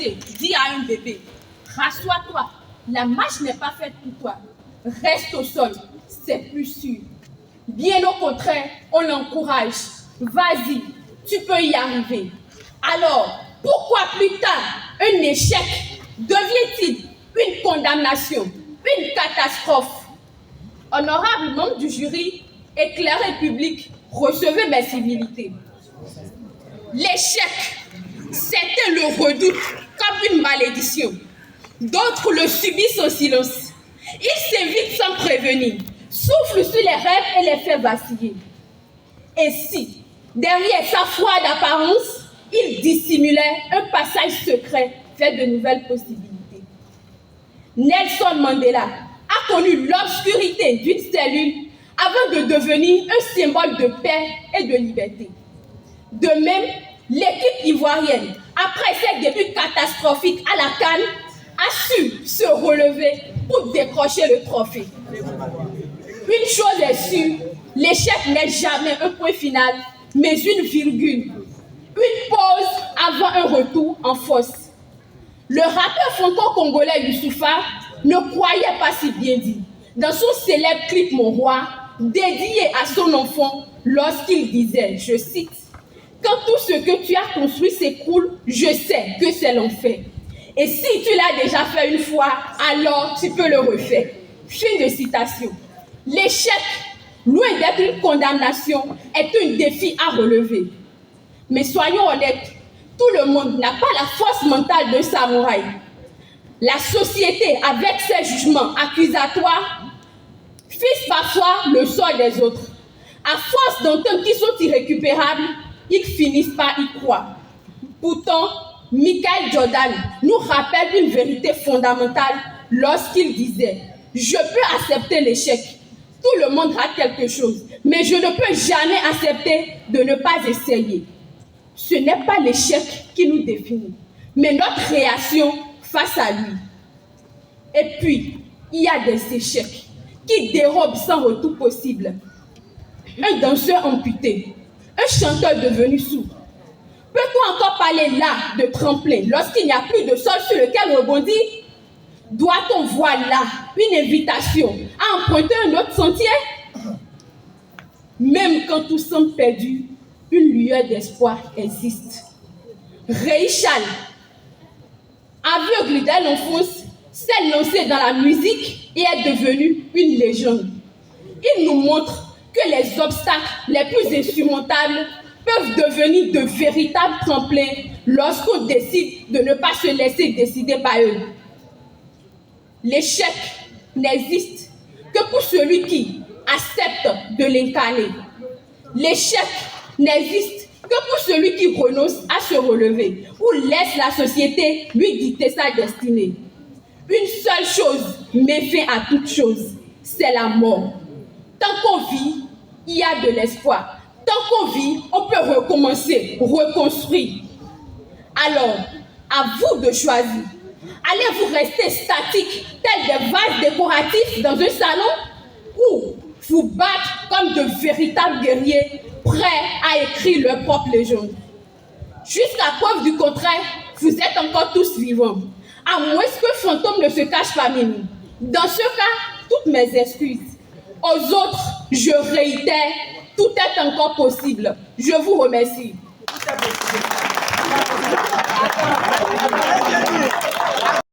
sorcier dit à un bébé, rassois-toi, la marche n'est pas faite pour toi. Reste au sol, c'est plus sûr. Bien au contraire, on l'encourage. Vas-y, tu peux y arriver. Alors, pourquoi plus tard, un échec devient-il une condamnation, une catastrophe? Honorable membre du jury, éclairé public, recevez mes civilités. L'échec, certains le redoutent comme une malédiction. D'autres le subissent en silence. Ils s'évitent sans prévenir, soufflent sur les rêves et les fait vaciller. Et si, derrière sa froide apparence, il dissimulait un passage secret fait de nouvelles possibilités. Nelson Mandela a connu l'obscurité d'une cellule avant de devenir un symbole de paix et de liberté. De même, l'équipe ivoirienne, après ses débuts catastrophiques à la CAN, a su se relever pour décrocher le trophée. Une chose est sûre, l'échec n'est jamais un point final, mais une virgule, une pause avant un retour en force. Le rappeur franco-congolais Youssoupha ne croyait pas si bien dit dans son célèbre clip Mon Roi, dédié à son enfant, lorsqu'il disait, je cite, « Quand tout ce que tu as construit s'écroule, je sais que c'est l'enfer. Et si tu l'as déjà fait une fois, alors tu peux le refaire. » Fin de citation. L'échec, loin d'être une condamnation, est un défi à relever. Mais soyons honnêtes, tout le monde n'a pas la force mentale d'un samouraï. La société, avec ses jugements accusatoires, fixe parfois le sort des autres. À force d'entendre qu'ils sont irrécupérables, ils finissent par y croire. Pourtant, Michael Jordan nous rappelle une vérité fondamentale lorsqu'il disait « Je peux accepter l'échec. Tout le monde rate quelque chose, mais je ne peux jamais accepter de ne pas essayer. » Ce n'est pas l'échec qui nous définit, mais notre réaction face à lui. Et puis, il y a des échecs qui dérobent sans retour possible. Un danseur amputé, un chanteur devenu sourd. Peut-on encore parler là de tremplin lorsqu'il n'y a plus de sol sur lequel rebondir? Doit-on voir là une invitation à emprunter un autre sentier? Même quand tout semble perdu, une lueur d'espoir existe. Reichal, aveugle dès l'enfance, s'est lancé dans la musique et est devenu une légende. Il nous montre que les obstacles les plus insurmontables peuvent devenir de véritables tremplins lorsqu'on décide de ne pas se laisser décider par eux. L'échec n'existe que pour celui qui accepte de l'incarner. L'échec n'existe que pour celui qui renonce à se relever ou laisse la société lui dicter sa destinée. Une seule chose met fin à toute chose, c'est la mort. Tant qu'on vit, il y a de l'espoir. Tant qu'on vit, on peut recommencer, reconstruire. Alors, à vous de choisir. Allez-vous rester statique, tel des vases décoratifs dans un salon, ou vous battre comme de véritables guerriers prêts à écrire leur propre légende? Jusqu'à preuve du contraire, vous êtes encore tous vivants, à moins que fantôme ne se cache parmi nous. Dans ce cas, toutes mes excuses. Aux autres, je réitère, tout est encore possible. Je vous remercie.